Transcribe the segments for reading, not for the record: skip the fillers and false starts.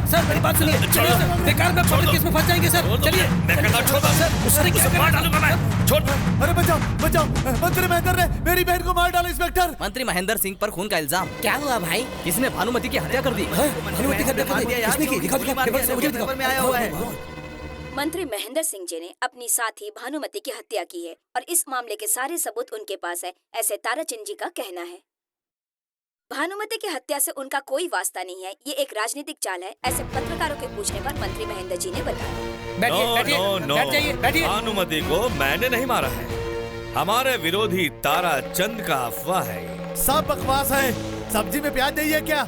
Sir मेरी बात सुनिए। चलिए सर, बेकार में मर्डर केस में फंस जाएंगे सर। चलिए मैं कहता छोड़ो सर, उसे मार डालूंगा मैं। छोड़। अरे बचाओ बचाओ, मंत्री महेंद्र ने मेरी बहन को मार डाला इंस्पेक्टर। मंत्री महेंद्र सिंह पर खून का इल्जाम। क्या हुआ भाई? किसने भानुमति की हत्या कर दी? भानुमति की हत्या कर दी? किसने की? दिखाओ दिखाओ, मुझे दिखाओ। में आया हुआ है। मंत्री महेंद्र सिंह जी ने अपनी साथी भानुमति की हत्या की है और इस मामले के सारे सबूत उनके पास है, ऐसे ताराचंद जी का कहना है। भानुमति की हत्या से उनका कोई वास्ता नहीं है, ये एक राजनीतिक चाल है, ऐसे पत्रकारों के पूछने पर मंत्री महेंद्र जी ने बताया। बैठ जाइए, बैठिए। भानुमति को मैंने नहीं मारा है, हमारे विरोधी ताराचंद का अफवाह है। सब बकवास है। सब्जी में प्याज नहीं है क्या?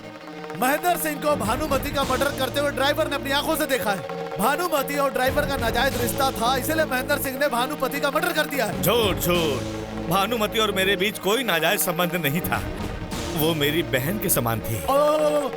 महेंद्र सिंह को भानुमति का मर्डर करते हुए ड्राइवर ने अपनी आंखों से देखा है। भानुमति और ड्राइवर का नाजायज रिश्ता था, इसलिए महेंद्र सिंह ने भानुमति का मर्डर कर दिया है। झूठ झूठ, भानुमति और मेरे बीच कोई नाजायज संबंध नहीं था, वो मेरी बहन के समान थी।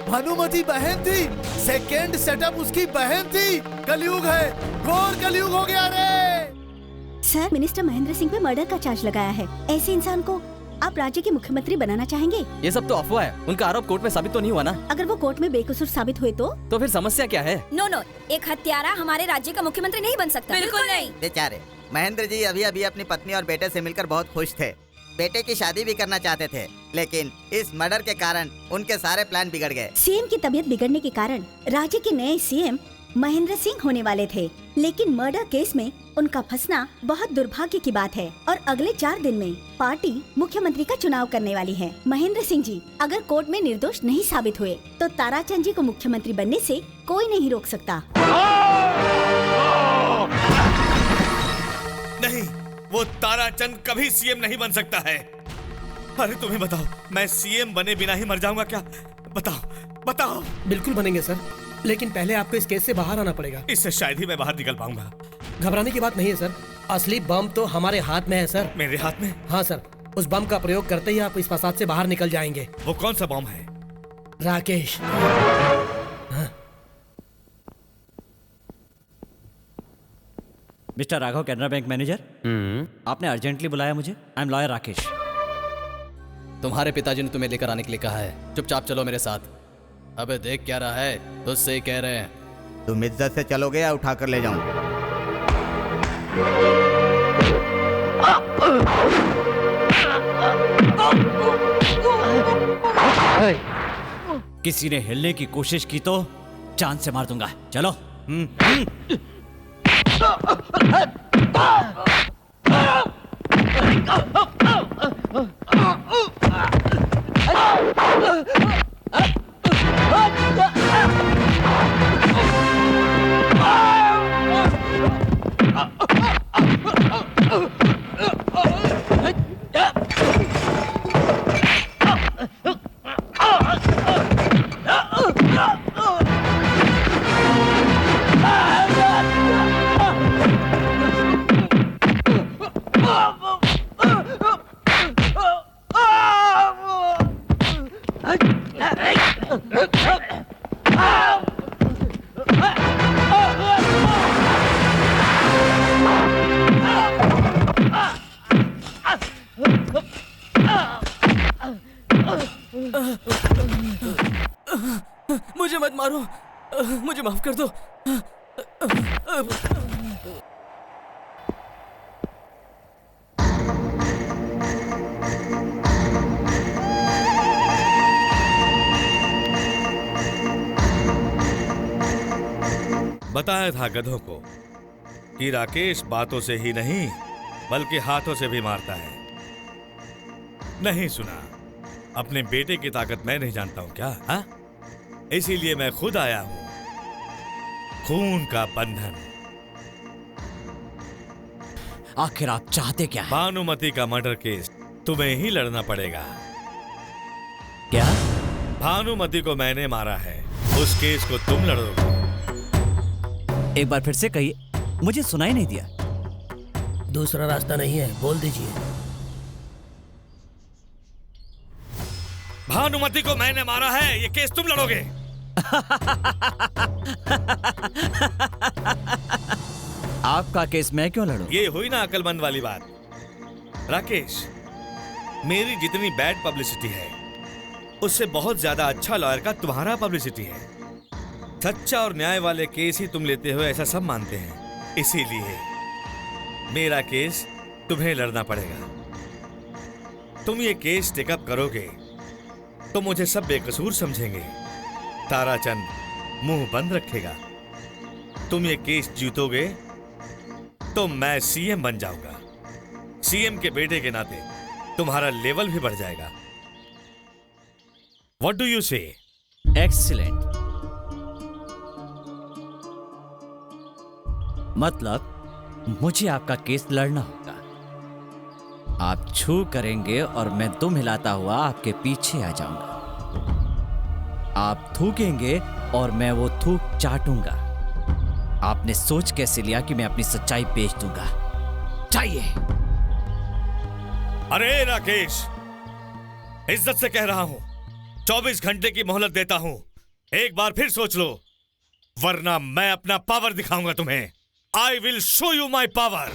भानुमति बहन थी, सेकेंड सेटअप उसकी बहन थी। कलयुग है, घोर कलयुग हो गया रे। सर, मिनिस्टर महेंद्र सिंह पे मर्डर का चार्ज लगाया है। ऐसे इंसान को आप राज्य के मुख्यमंत्री बनाना चाहेंगे? ये सब तो अफवाह है, उनका आरोप कोर्ट में साबित तो नहीं हुआ ना? अगर वो कोर्ट में बेकसूर साबित हुए तो फिर समस्या क्या है? नो, एक हत्यारा हमारे राज्य का मुख्यमंत्री नहीं बन सकता। बिल्कुल नहीं। बेचारे महेंद्र जी अभी अभी अपनी पत्नी और बेटे से मिलकर बहुत खुश थे। बेटे की शादी भी करना चाहते थे, लेकिन इस मर्डर के कारण उनके सारे प्लान बिगड़ गए। सीएम की तबीयत बिगड़ने के कारण राज्य के नए सीएम महेंद्र सिंह होने वाले थे, लेकिन मर्डर केस में उनका फंसना बहुत दुर्भाग्य की बात है और अगले 4 दिन में पार्टी मुख्यमंत्री का चुनाव करने वाली है। महेंद्र सिंह जी अगर कोर्ट में निर्दोष नहीं साबित हुए तो ताराचंद जी को मुख्यमंत्री बनने से कोई नहीं रोक सकता। नहीं, वो ताराचंद कभी सीएम नहीं बन सकता है। अरे तुम्हें बताओ, मैं सीएम बने बिना ही मर जाऊंगा क्या? बताओ। बिल्कुल बनेंगे सर, लेकिन पहले आपको इस केस से बाहर आना पड़ेगा। इससे शायद ही मैं बाहर निकल पाऊंगा। घबराने की बात नहीं है सर, असली बम तो हमारे हाथ में है सर। मेरे हाथ में? हाँ सर, उस बम का प्रयोग करते ही आप इस फसाद से बाहर निकल जाएंगे। वो कौन सा बम है? Rakesh. Mister Raghav, Canara bank manager. आपने अर्जेंटली बुलाया मुझे। I am lawyer Rakesh. तुम्हारे पिताजी ने तुम्हें लेकर आने के लिए कहा है, चुपचाप चलो मेरे साथ। अबे देख क्या रहा है, तुझसे ही कह रहे हैं। तुम इज्जत से चलोगे या उठा कर ले जाऊं? किसी ने हिलने की कोशिश की तो चांद से मार दूंगा। चलो। मुझे मत मारो, मुझे माफ कर दो। बताया था गधों को कि राकेश बातों से ही नहीं बल्कि हाथों से भी मारता है। नहीं सुना? अपने बेटे की ताकत मैं नहीं जानता हूं क्या? हा? इसीलिए मैं खुद आया हूं। खून का बंधन। आखिर आप चाहते क्या? भानुमति का मर्डर केस तुम्हें ही लड़ना पड़ेगा। क्या? भानुमति को मैंने मारा है, उस केस को तुम लड़ोगे। एक बार फिर से कहिए, मुझे सुनाई नहीं दिया। दूसरा रास्ता नहीं है, बोल दीजिए। भानुमति को मैंने मारा है, ये केस तुम लड़ोगे। आपका केस मैं क्यों लड़ूं? ये हुई ना अकलमंद वाली बात। राकेश, मेरी जितनी बैड पब्लिसिटी है उससे बहुत ज्यादा अच्छा लॉयर का तुम्हारा पब्लिसिटी है। सच्चा और न्याय वाले केस ही तुम लेते हो ऐसा सब मानते हैं, इसीलिए मेरा केस तुम्हें लड़ना पड़ेगा। तुम ये केस टेकअप करोगे तो मुझे सब बेकसूर समझेंगे। ताराचंद मुंह बंद रखेगा। तुम ये केस जीतोगे तो मैं सीएम बन जाऊंगा। सीएम के बेटे के नाते तुम्हारा लेवल भी बढ़ जाएगा। व्हाट डू यू से? एक्सीलेंट। मतलब मुझे आपका केस लड़ना होगा। आप छू करेंगे और मैं दुम हिलाता हुआ आपके पीछे आ जाऊंगा। आप थूकेंगे और मैं वो थूक चाटूंगा। आपने सोच कैसे लिया कि मैं अपनी सच्चाई बेच दूंगा? चाहिए। अरे राकेश, इज्जत से कह रहा हूं, 24 घंटे की मोहलत देता हूं। एक बार फिर सोच लो, वरना मैं अपना पावर दिखाऊंगा तुम्हें। I will show you my power.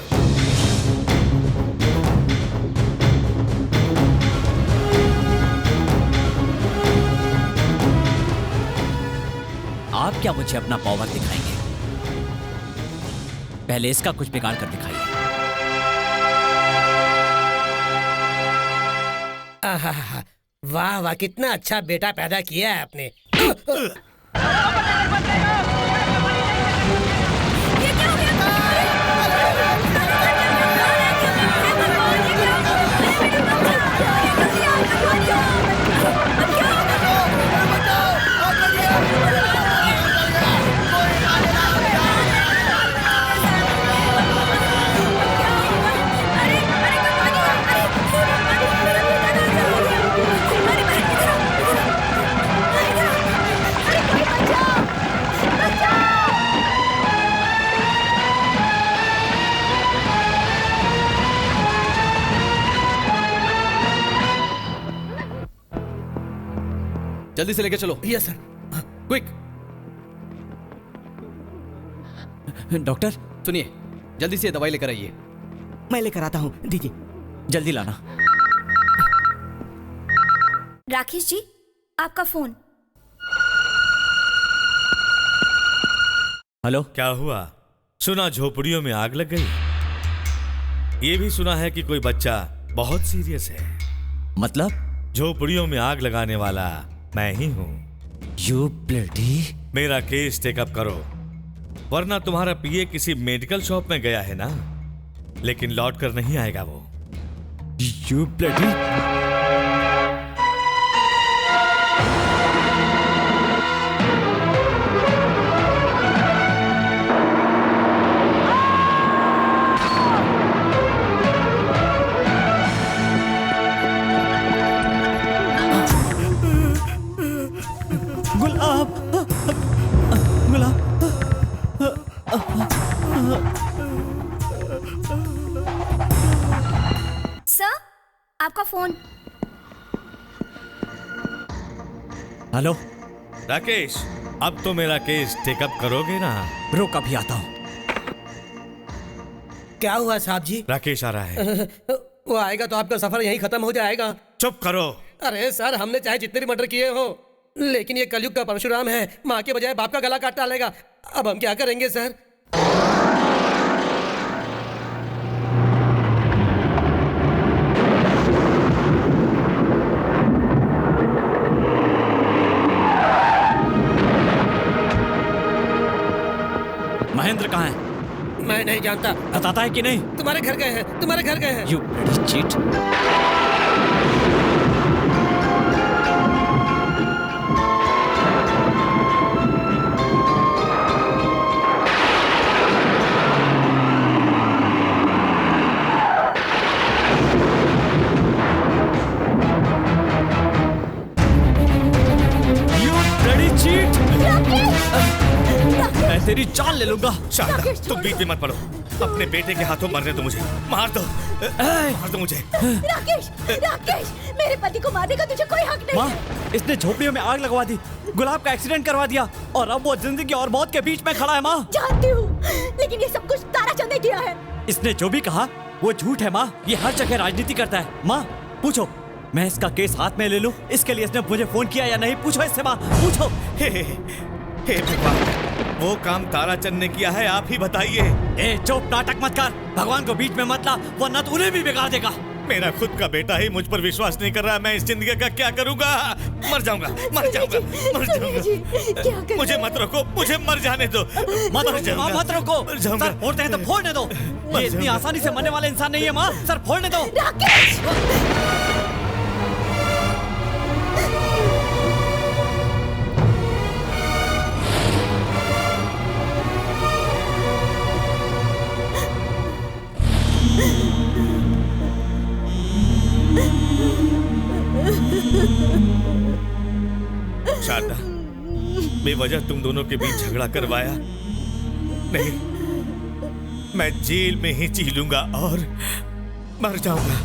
आप क्या मुझे अपना पावर दिखाएंगे? पहले इसका कुछ बिगाड़ कर दिखाइए। आहा, वाह वाह, कितना अच्छा बेटा पैदा किया है आपने। जल्दी से लेके चलो। Yes sir. क्विक। डॉक्टर, सुनिए, जल्दी से दवाई लेकर आइए। मैं लेकर आता हूँ, दीजिए। जल्दी लाना। राकेश जी, आपका फोन। हेलो। क्या हुआ? सुना झोपड़ियों में आग लग गई। ये भी सुना है कि कोई बच्चा बहुत सीरियस है। मतलब? झोपड़ियों में आग लगाने वाला मैं ही हूं। You bloody. मेरा केस टेकअप करो, वरना तुम्हारा पीए किसी मेडिकल शॉप में गया है ना, लेकिन लौट कर नहीं आएगा वो। You bloody. सर, आपका फोन। हेलो। राकेश, अब तो मेरा केस टेकअप करोगे ना? रुक, अभी आता हूं। क्या हुआ साहब जी? राकेश आ रहा है। वो आएगा तो आपका सफर यहीं खत्म हो जाएगा। चुप करो। अरे सर, हमने चाहे जितने भी मर्डर किए हो, लेकिन ये कलयुग का परशुराम है, माँ के बजाय बाप का गला काट डालेगा। अब हम क्या करेंगे सर? महेंद्र कहाँ है? मैं नहीं जानता। बताता है कि नहीं? तुम्हारे घर गए हैं, तुम्हारे घर गए हैं। You bloody cheat. मैं तेरी जान ले लूंगा। शारदा, तुम बीच में मत पड़ो। अपने बेटे के हाथों मरने दो मुझे। मार दो, मार दो मुझे। राकेश, राकेश, मेरे पति को मारने का तुझे कोई हक नहीं माँ, है। इसने झोपड़ियों में आग लगवा दी, गुलाब का एक्सीडेंट करवा दिया और अब वो जिंदगी और मौत के बीच में खड़ा है। माँ, जानती हूँ, लेकिन ये सब कुछ ताराचंद ने किया है। इसने जो भी कहा वो झूठ है। माँ, ये हर जगह राजनीति करता है। माँ, पूछो, मैं इसका केस हाथ में ले लूं, इसके लिए इसने मुझे फोन किया या नहीं? पूछो इससे। माँ, पूछो। हे भगवान, वो काम ताराचंद ने किया है, आप ही बताइए। ए चुप, नाटक मत कर, भगवान को बीच में मत ला, वरना तो उन्हें भी बिगाड़ देगा। मेरा खुद का बेटा ही मुझ पर विश्वास नहीं कर रहा है, मैं इस जिंदगी का क्या करूंगा? मर जाऊंगा, मर जाऊंगा, मर जाऊंगा। मुझे मत रोको, मुझे मर जाने दो। मत रोको, मर जाऊंगा। सर फोड़ते हैं तो फोड़ने दो। ये इतनी आसानी से मरने वाले इंसान नहीं है माँ, सर फोड़ने दो। शारदा, बेवजह तुम दोनों के बीच झगड़ा करवाया नहीं, मैं जेल में ही जी लूंगा और मर जाऊंगा।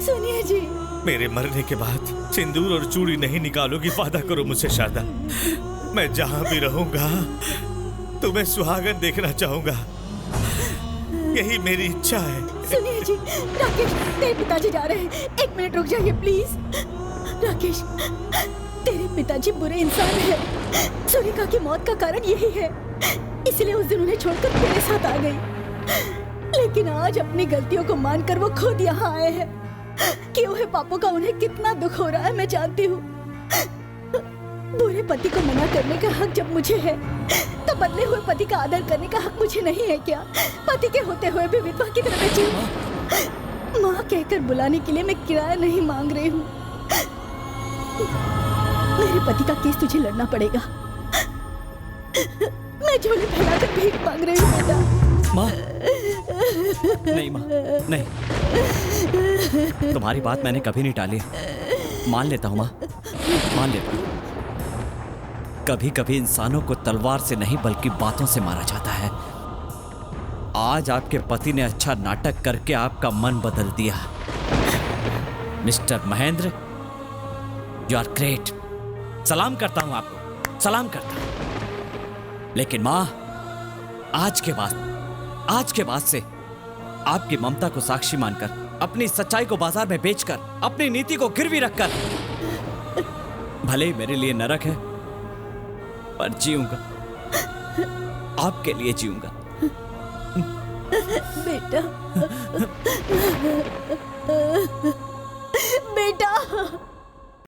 सुनिए जी, मेरे मरने के बाद सिंदूर और चूड़ी नहीं निकालोगी, वादा करो मुझसे शारदा। मैं जहां भी रहूंगा तुम्हें सुहागन देखना चाहूंगा, यही मेरी इच्छा है। सुनिए जी, राकेश, तेरे पिताजी जा रहे हैं, 1 मिनट रुक जाइए प्लीज। राकेश, तेरे पिताजी बुरे इंसान हैं। सुरेखा की मौत का कारण यही है, इसलिए उस दिन उन्हें छोड़कर मेरे साथ आ गई। लेकिन आज अपनी गलतियों को मानकर वो खुद यहाँ आए हैं। किए हुए पापों का उन्हें कितना दुख हो रहा है मैं जानती हूँ। बुरे पति को मना करने का हक जब मुझे है, तो बदले हुए पति का आदर करने का हक मुझे नहीं है क्या? पति के होते हुए भी विधवा की तरह मैं जीऊं? माँ कहकर बुलाने के लिए मैं किराया नहीं मांग रही हूँ। मेरे पति का केस तुझे लड़ना पड़ेगा। मैं झोली फैलाकर भीख मांग रही हूँ बेटा। माँ, नहीं माँ, नहीं, तुम्हारी बात मैंने कभी नहीं टाली, मान लेता हूँ माँ, मान लेता हूँ। कभी कभी इंसानों को तलवार से नहीं बल्कि बातों से मारा जाता है। आज आपके पति ने अच्छा नाटक करके आपका मन बदल दिया। Mister Mahendra, you are great. सलाम करता हूं आपको, सलाम करता हूं। लेकिन मां, आज के बाद से आपकी ममता को साक्षी मानकर, अपनी सच्चाई को बाजार में बेचकर, अपनी नीति को गिरवी रखकर, भले ही मेरे लिए नरक है पर जीऊंगा, आपके लिए जीऊंगा। बेटा, बेटा।